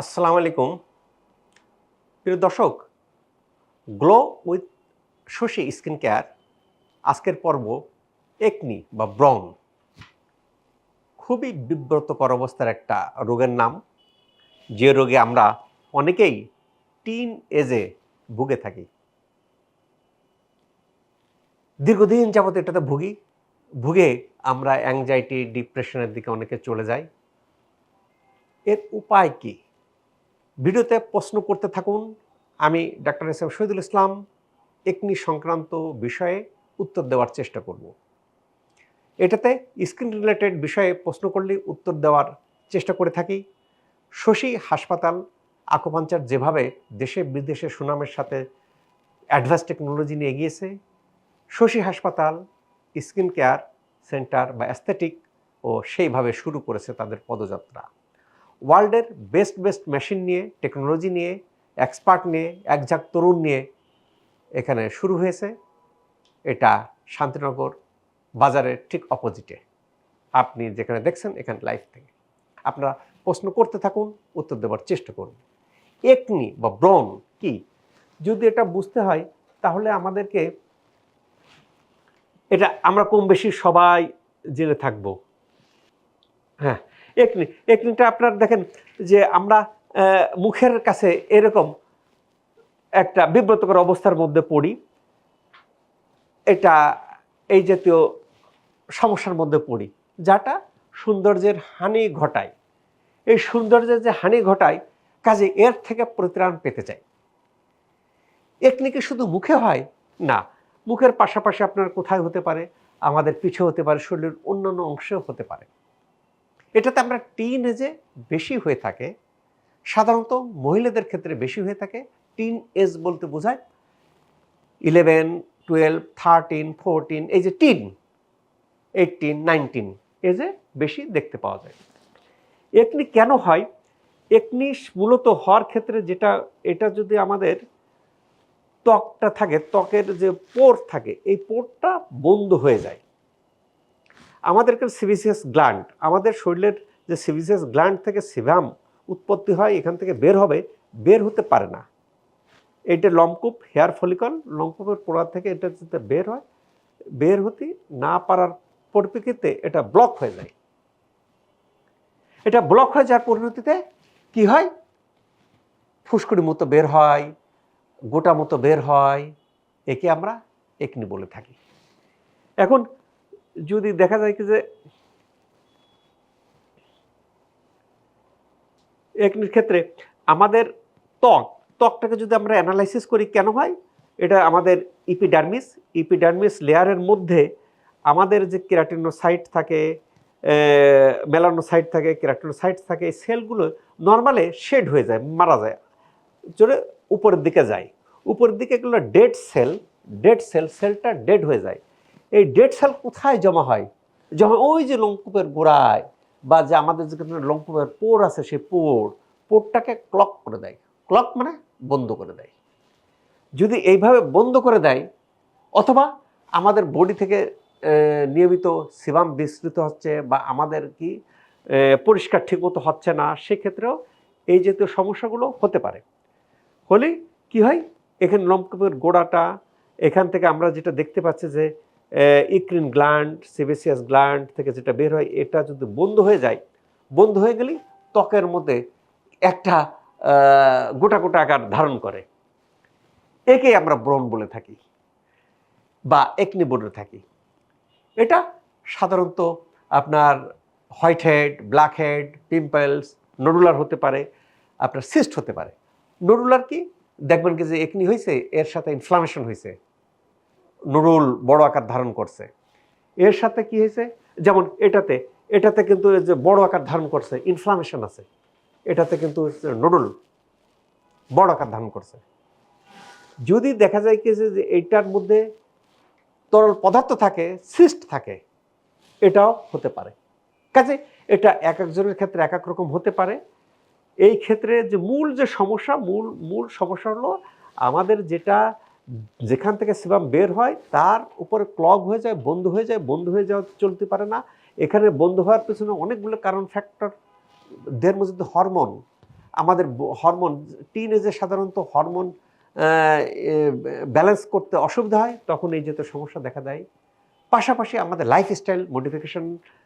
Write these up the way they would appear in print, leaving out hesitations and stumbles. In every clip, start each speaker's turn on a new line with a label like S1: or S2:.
S1: আসসালামু আলাইকুম প্রিয় দর্শক। Glow with Shashi skin care আজকের পর্ব একনি বা ব্রণ খুবই বিব্রতকর অবস্থার একটা রোগের নাম, যে রোগে আমরা অনেকেই টিন এজে ভুগে থাকি। দীর্ঘদিন যাবত এটাতে ভুগে আমরা অ্যাংজাইটি ডিপ্রেশনের দিকে অনেকে চলে যাই। এর উপায় কি? ভিডিওতে প্রশ্ন করতে থাকুন। আমি doctor S M Shahidul Islam acne সংক্রান্ত বিষয়ে উত্তর দেওয়ার চেষ্টা করব। এটাতে স্কিন রিলেটেড বিষয়ে প্রশ্ন করলে উত্তর দেওয়ার চেষ্টা করে থাকি। শশী হাসপাতাল আকুপাঞ্চার যেভাবে দেশে বিদেশে সুনামের সাথে অ্যাডভান্স টেকনোলজি নিয়ে এগিয়েছে, শশী হাসপাতাল স্কিন কেয়ার সেন্টার বা অ্যাস্থেটিক ও সেইভাবে শুরু করেছে তাদের পদযাত্রা। ওয়ার্ল্ডের বেস্ট মেশিন নিয়ে, টেকনোলজি নিয়ে, এক্সপার্ট নিয়ে, একঝাঁক তরুণ নিয়ে এখানে শুরু হয়েছে। এটা শান্তিনগর বাজারের ঠিক অপোজিটে, আপনি যেখানে দেখছেন এখানে লাইভ থেকে। আপনারা প্রশ্ন করতে থাকুন, উত্তর দেওয়ার চেষ্টা করুন। একনি বা ব্রণ কি, যদি এটা বুঝতে হয় তাহলে আমাদেরকে এটা আমরা কম বেশি সবাই জেনে থাকব। হ্যাঁ, একনিটা আপনার দেখেন যে আমরা মুখের কাছে এরকম একটা বিব্রতকর অবস্থার মধ্যে পড়ি, এটা এই জাতীয় সমস্যার মধ্যে পড়ি, যাটা সৌন্দর্যের হানি ঘটায়। এই সৌন্দর্যের যে হানি ঘটায়, কাজে এর থেকে পরিত্রাণ পেতে চাই। একনি কি শুধু মুখে হয়? না, মুখের পাশাপাশি আপনার কোথায় হতে পারে, আমাদের পিঠে হতে পারে, শরীরের অন্যান্য অংশেও হতে পারে। এটাতে আমরা টিন এজে বেশি হয়ে থাকে, সাধারণত মহিলাদের ক্ষেত্রে বেশি হয়ে থাকে। টিন এজ বলতে বোঝায় 11, 12, 13, 14, এই যে টিন 18, 19 এজে বেশি দেখতে পাওয়া যায়। একনি কেন হয়? একনি মূলত হওয়ার ক্ষেত্রে এটা যদি আমাদের ত্বকটা থাকে, ত্বকের যে পোর থাকে, এই পোরটা বন্ধ হয়ে যায়। আমাদেরকে সিবিসিয়াস গ্ল্যান্ড, আমাদের শরীরের যে সিবিসিয়াস গ্ল্যান্ড থেকে সিভাম উৎপত্তি হয়, এখান থেকে বের হতে পারে না। এটা লম্বকূপ, হেয়ার ফলিকল, লম্বকূপের পোড়া থেকে এটা যাতে বের হতে না পারার পরিপ্রেক্ষিতে এটা ব্লক হয়ে যায়। এটা ব্লক হয়ে যাওয়ার পরিণতিতে কি হয়? ফুসকুড়ি মতো বের হয়, গোটা মতো বের হয়, একে আমরা একনি বলে থাকি। এখন যদি দেখা যায় কি যে একনির ক্ষেত্রে আমাদের ত্বকটাকে যদি আমরা অ্যানালাইসিস করি কেন হয়, এটা আমাদের ইপিডার্মিস লেয়ারের মধ্যে আমাদের যে কেরাটিনোসাইট থাকে, মেলানোসাইট থাকে, কেরাটিনোসাইট থাকে, এই সেলগুলো নর্মালে শেড হয়ে যায়, মারা যায়, চলে উপরের দিকে যায়। উপরের দিকে এগুলো সেলটা ডেড হয়ে যায়। এই ডেড সেল কোথায় জমা হয়? ওই যে লোমকূপের গোড়ায়, বা যে আমাদের যেখানে লোমকূপের পোর আছে, সেই পোরটাকে ক্লক করে দেয়। ক্লক মানে বন্ধ করে দেয়। যদি এইভাবে বন্ধ করে দেয়, অথবা আমাদের বডি থেকে নিয়মিত সিবাম বিস্তৃত হচ্ছে, বা আমাদের কি পরিষ্কার ঠিকমতো হচ্ছে না, সেক্ষেত্রেও এই জাতীয় সমস্যাগুলো হতে পারে। হলে কি হয়, এখানে লোমকূপের গোড়াটা, এখান থেকে আমরা যেটা দেখতে পাচ্ছি যে ইক্রিন গ্ল্যান্ড, সেবেসিয়াস গ্ল্যান্ড থেকে যেটা বের হয়, এটা যদি বন্ধ হয়ে গেলেই ত্বকের মধ্যে একটা গোটা আকার ধারণ করে। একে আমরা ব্রণ বলে থাকি বা একনি বলে থাকি। এটা সাধারণত আপনার white head, black head, pimples, nodular হতে পারে, আপনার সিস্ট হতে পারে। নোডুলার কি দেখবেন কি যে একনি হয়েছে, এর সাথে ইনফ্লামেশন হয়েছে, নুডুল বড় আকার ধারণ করছে। এর সাথে কি হয়েছে, যেমন এটাতে কিন্তু যে বড় আকার ধারণ করছে, ইনফ্লামেশন আছে, এটাতে কিন্তু নুডুল বড় আকার ধারণ করছে। যদি দেখা যায় কি যে এইটার মধ্যে তরল পদার্থ থাকে, সিস্ট থাকে, এটাও হতে পারে। কাজে এটা এক একজনের ক্ষেত্রে এক এক রকম হতে পারে। এই ক্ষেত্রে যে মূল সমস্যা হলো আমাদের যেখান থেকে সেবাম বের হয় তার উপরে ক্লগ হয়ে যায়, বন্ধ হয়ে যাওয়া চলতে পারে না। এখানে বন্ধ হওয়ার পেছনে অনেকগুলো কারণ, ফ্যাক্টর, দের মধ্যে হরমোন, আমাদের হরমোন, টিনেজে সাধারণত হরমোন ব্যালেন্স করতে অসুবিধা হয়, তখন এই জাতীয় সমস্যা দেখা দেয়। পাশাপাশি আমাদের লাইফস্টাইল মডিফিকেশন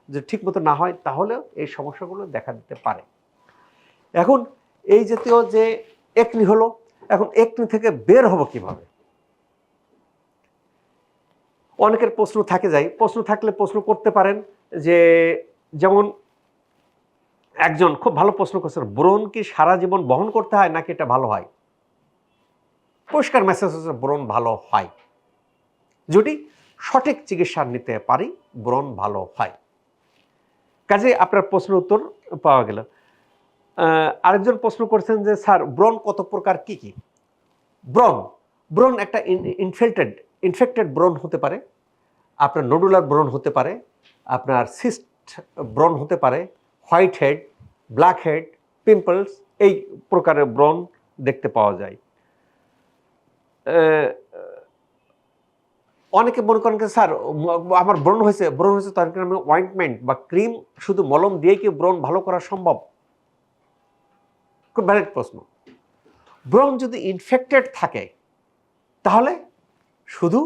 S1: যদি ঠিকমতো না হয় তাহলেও এই সমস্যাগুলো দেখা দিতে পারে। এখন এই জাতীয় যে একনি হলো, এখন একনি থেকে বের হব কিভাবে? অনেকের প্রশ্ন থাকলে প্রশ্ন করতে পারেন যে, যেমন একজন খুব ভালো প্রশ্ন করছেন, ব্রণ কি সারা জীবন বহন করতে হয় নাকি এটা ভালো হয়? পরিষ্কার মেসেজ হচ্ছে ব্রণ ভালো হয়, যদি সঠিক চিকিৎসা নিতে পারি ব্রণ ভালো হয়। কাজে আপনার প্রশ্নের উত্তর পাওয়া গেল। আরেকজন প্রশ্ন করছেন যে স্যার ব্রণ কত প্রকার, কি কি? ব্রণ একটা ইনফেক্টেড ব্রণ হতে পারে, আপনার নোডুলার ব্রণ হতে পারে, আপনার সিস্ট ব্রণ হতে পারে, white head, black head, pimples, এই প্রকারের ব্রণ দেখতে পাওয়া যায়। অনেকে মনে করেন যে স্যার আমার ব্রণ হয়েছে তার কারণে অয়েন্টমেন্ট বা ক্রিম শুধু মলম দিয়ে কি ব্রণ ভালো করা সম্ভব? খুব ভ্যালিড প্রশ্ন। ব্রণ যদি ইনফেক্টেড থাকে তাহলে শুধু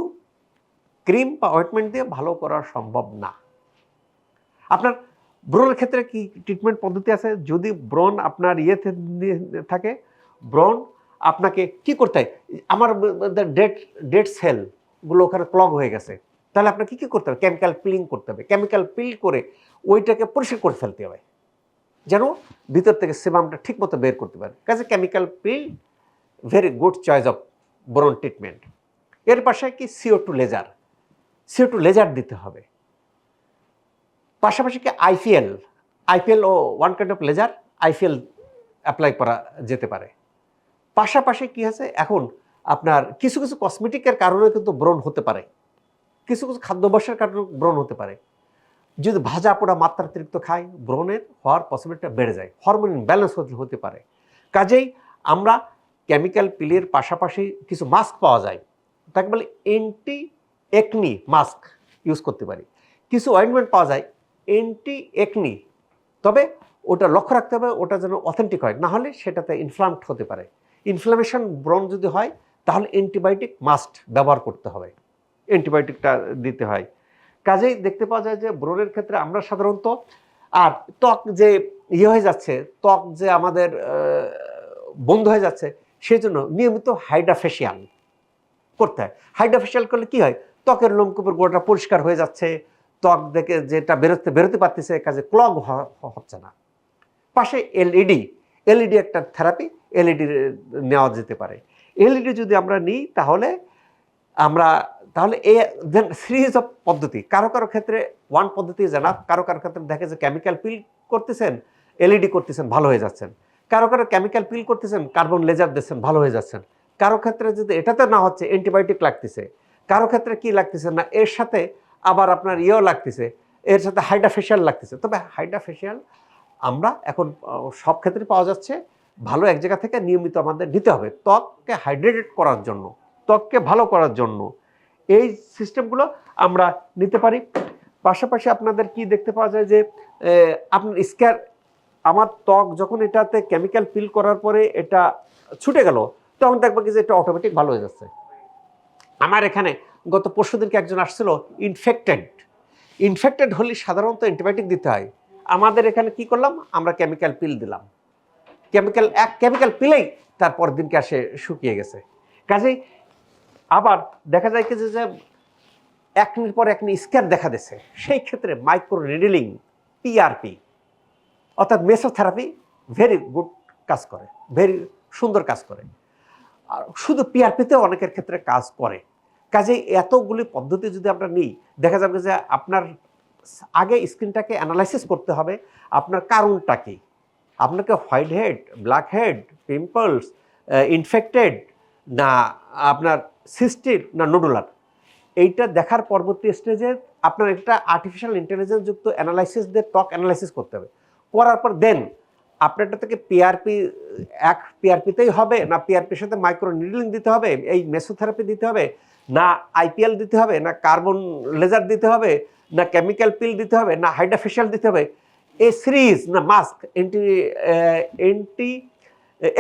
S1: ক্রিম বা অয়েন্টমেন্ট দিয়ে ভালো করা সম্ভব না। আপনার ব্রণের ক্ষেত্রে কি ট্রিটমেন্ট পদ্ধতি আছে? যদি ব্রণ আপনার ইয়েতে থাকে, ব্রণ আপনাকে কি করতে হয়? আমার ডেড সেলগুলো ওখানে ক্লগ হয়ে গেছে, তাহলে আপনাকে কি করতে হবে? কেমিক্যাল পিলিং করতে হবে। কেমিক্যাল পিল করে ওইটাকে পরিষ্কার করে ফেলতে হবে, যেন ভিতর থেকে সেবামটা ঠিকমতো বের করতে পারে। কাজে chemical peel very good choice of ব্রণ ট্রিটমেন্ট। এর পাশে কি CO2 লেজার দিতে হবে। পাশাপাশি কি আইপিএল ও one kind of laser, IPL apply করা যেতে পারে। পাশাপাশি কি আছে, এখন আপনার কিছু কিছু কসমেটিকের কারণে কিন্তু ব্রণ হতে পারে, কিছু কিছু খাদ্যাভ্যাসের কারণে ব্রণ হতে পারে। যদি ভাজা পোড়া মাত্রাতিরিক্ত খাই, ব্রণের হওয়ার পসিবিলিটিটা বেড়ে যায়, হরমোন ইমব্যালেন্স হতে পারে। কাজেই আমরা কেমিক্যাল পিলের পাশাপাশি কিছু মাস্ক পাওয়া যায়, তাকে বলে অ্যান্টি একনি মাস্ক ইউজ করতে পারি। কিছু অয়েন্টমেন্ট পাওয়া যায় অ্যান্টি একনি, তবে ওটা লক্ষ্য রাখতে হবে ওটা যেন অথেন্টিক হয়, না হলে সেটাতে ইনফ্লামড হতে পারে। ইনফ্লামেশন ব্রণ যদি হয় তাহলে অ্যান্টিবায়োটিক মাস্ট ব্যবহার করতে হবে, অ্যান্টিবায়োটিকটা দিতে হয়। কাজেই দেখতে পাওয়া যায় যে ব্রণের ক্ষেত্রে আমরা সাধারণত, আর ত্বক যে হয়ে যাচ্ছে, ত্বক যে আমাদের বন্ধ হয়ে যাচ্ছে, সেই জন্য নিয়মিত হাইড্রাফেশিয়াল করতে হয়। হাইড্রাফেশিয়াল করলে কি হয়, ত্বকের লোমকূপের গোড়াটা পরিষ্কার হয়ে যাচ্ছে, ত্বক থেকে যেটা বেরোতে পারতেছে, কাজে ক্লগ হচ্ছে না। পাশে এলইডি একটা থেরাপি, এলইডি নেওয়া যেতে পারে। এলইডি যদি আমরা নিই তাহলে এই সিরিজ অফ পদ্ধতি, কারো ক্ষেত্রে ওয়ান পদ্ধতি জানা, কারো ক্ষেত্রে দেখে যে কেমিক্যাল পিল করতেছেন, এলইডি করতেছেন, ভালো হয়ে যাচ্ছেন। কারো কেমিক্যাল পিল করতেছেন, কার্বন লেজার দিচ্ছেন, ভালো হয়ে যাচ্ছেন। কারো ক্ষেত্রে যদি এটাতে না হচ্ছে, অ্যান্টিবায়োটিক লাগতেছে। কারো ক্ষেত্রে কি লাগতেছে না, এর সাথে আবার আপনার লাগতেছে, এর সাথে হাইড্রাফেশিয়াল লাগতেছে। তবে হাইড্রাফেশিয়াল আমরা এখন সব ক্ষেত্রে পাওয়া যাচ্ছে, ভালো এক জায়গা থেকে নিয়মিত আমাদের নিতে হবে ত্বককে হাইড্রেটেড করার জন্য, ত্বককে ভালো করার জন্য। এই সিস্টেমগুলো আমরা নিতে পারি। পাশাপাশি আপনাদের কি দেখতে পাওয়া যায় যে আপনার আমার ত্বক যখন এটাতে কেমিক্যাল পিল করার পরে এটা ছুটে গেল, তখন দেখবো কি যে এটা অটোমেটিক ভালো হয়ে যাচ্ছে। আমার এখানে গত পরশুদিনকে একজন আসছিল ইনফেক্টেড হলে সাধারণত অ্যান্টিবায়োটিক দিতে হয়। আমাদের এখানে কি করলাম, আমরা কেমিক্যাল পিল দিলাম, কেমিক্যাল পিলেই তারপর দিনকে আসে শুকিয়ে গেছে। কাজেই আবার দেখা যায় কি যে একনির পর একনি স্ক্যার দেখা দিচ্ছে, সেই ক্ষেত্রে মাইক্রো নিডলিং, পিআরপি অর্থাৎ মেসোথেরাপি ভেরি গুড কাজ করে, ভেরি সুন্দর কাজ করে। আর শুধু পিআরপিতেও অনেকের ক্ষেত্রে কাজ করে। কাজেই এতগুলি পদ্ধতি যদি আমরা নিই, দেখা যাবে যে আপনার আগে স্কিনটাকে অ্যানালাইসিস করতে হবে, আপনার কারণটা কি, আপনাকে white head, black head, pimples, infected, না আপনার সিস্টিক, না নোডুলার, এইটা দেখার পরবর্তী স্টেজে আপনার একটা আর্টিফিশিয়াল ইন্টেলিজেন্স যুক্ত অ্যানালাইসিস দিয়ে ত্বক অ্যানালাইসিস করতে হবে। করার পর দেন আপনারটা থেকে পিআরপিতেই হবে, না পিআরপির সাথে মাইক্রো নিডলিং দিতে হবে, এই মেসোথেরাপি দিতে হবে, না আইপিএল দিতে হবে, না কার্বন লেজার দিতে হবে, না কেমিক্যাল পিল দিতে হবে, না হাইড্রাফেশিয়াল দিতে হবে, এই সিরিজ, না মাস্ক,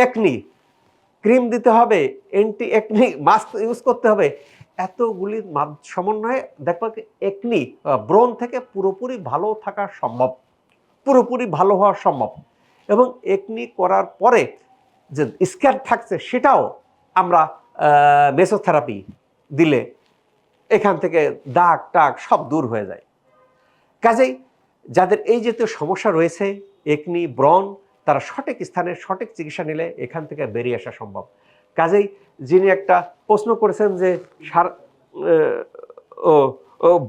S1: একনি ক্রিম দিতে হবে, অ্যান্টি একনি মাস্ক ইউজ করতে হবে, এতগুলির সমন্বয়ে দেখবা একনি ব্রণ থেকে পুরোপুরি ভালো থাকা সম্ভব, পুরোপুরি ভালো হওয়া সম্ভব। এবং একনি করার পরে যে স্ক্যার থাকছে সেটাও আমরা মেসোথেরাপি দিলে এখান থেকে দাগ টাগ সব দূর হয়ে যায়। কাজেই যাদের এই জাতীয় সমস্যা রয়েছে, একনি ব্রণ, তারা সঠিক স্থানে সঠিক চিকিৎসা নিলে এখান থেকে বেরিয়ে আসা সম্ভব। কাজেই যিনি একটা প্রশ্ন করেছেন যে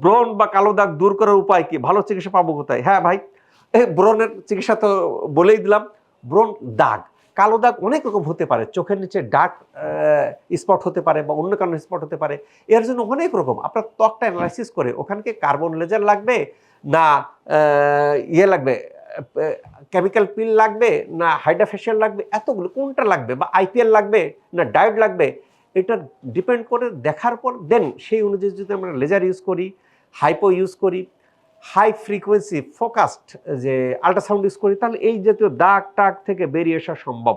S1: ব্রণ বা কালো দাগ দূর করার উপায় কি, ভালো চিকিৎসা পাবো কোথায়? হ্যাঁ ভাই, ব্রণের চিকিৎসা তো বলেই দিলাম। ব্রণ, দাগ, কালো দাগ অনেক রকম হতে পারে, চোখের নিচে ডার্ক স্পট হতে পারে বা অন্য কারণে স্পট হতে পারে, এর জন্য অনেক রকম আপনার ত্বকটা অ্যানালাইসিস করে ওখানকে কার্বন লেজার লাগবে না ইয়ে লাগবে, কেমিক্যাল পিল লাগবে না হাইড্রাফেশিয়াল লাগবে, এতগুলো কোনটা লাগবে, বা আইপিএল লাগবে না ডায়েট লাগবে, এটা ডিপেন্ড করে দেখার পর দেন সেই অনুযায়ী যদি আমরা লেজার ইউজ করি, হাইপো ইউজ করি, হাই ফ্রিকোয়েন্সি ফোকাসড যে আল্ট্রাসাউন্ড ইউজ করি, তাহলে এই জাতীয় দাগ টাগ থেকে বেরিয়ে আসা সম্ভব।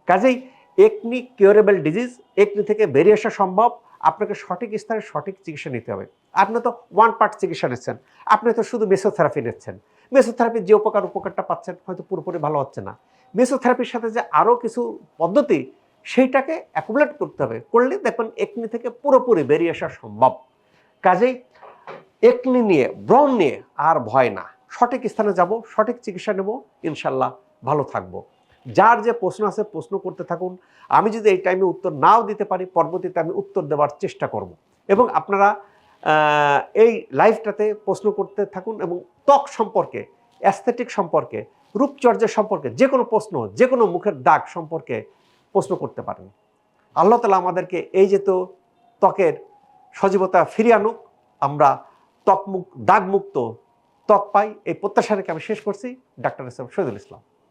S1: কাজেই একনি কিউরেবল ডিজিজ, একনি থেকে বেরিয়ে আসা সম্ভব। আপনাকে সঠিক স্থানে সঠিক চিকিৎসা নিতে হবে। আপনি তো ওয়ান পার্ট চিকিৎসা নিচ্ছেন, আপনি তো শুধু মেসোথেরাপি নিচ্ছেন, মেসোথেরাপির যে উপকারটা পাচ্ছেন হয়তো পুরোপুরি ভালো হচ্ছে না। মেসোথেরাপির সাথে যে আরও কিছু পদ্ধতি, সেইটাকে অ্যাকুমুলেট করতে হবে, করলে দেখবেন একনি থেকে পুরোপুরি বেরিয়ে আসা সম্ভব। কাজেই একনি নিয়ে, ব্রণ নিয়ে আর ভয় না, সঠিক স্থানে যাব, সঠিক চিকিৎসা নেব, ইনশাল্লাহ ভালো থাকবো। যার যে প্রশ্ন আছে প্রশ্ন করতে থাকুন, আমি যদি এই টাইমে উত্তর নাও দিতে পারি, পরবর্তীতে আমি উত্তর দেওয়ার চেষ্টা করব। এবং আপনারা এই লাইভটাতে প্রশ্ন করতে থাকুন এবং ত্বক সম্পর্কে, অ্যাস্থেটিক সম্পর্কে, রূপচর্যা সম্পর্কে যে কোনো প্রশ্ন, যে কোনো মুখের দাগ সম্পর্কে প্রশ্ন করতে পারেন। আল্লাহ তাআলা আমাদেরকে এই যে তো ত্বকের সজীবতা ফিরিয়ে আনুক, আমরা দাগমুক্ত ত্বক পাই, এই প্রত্যাশা রেখে আমি শেষ করছি। ডাক্তার শহীদুল ইসলাম।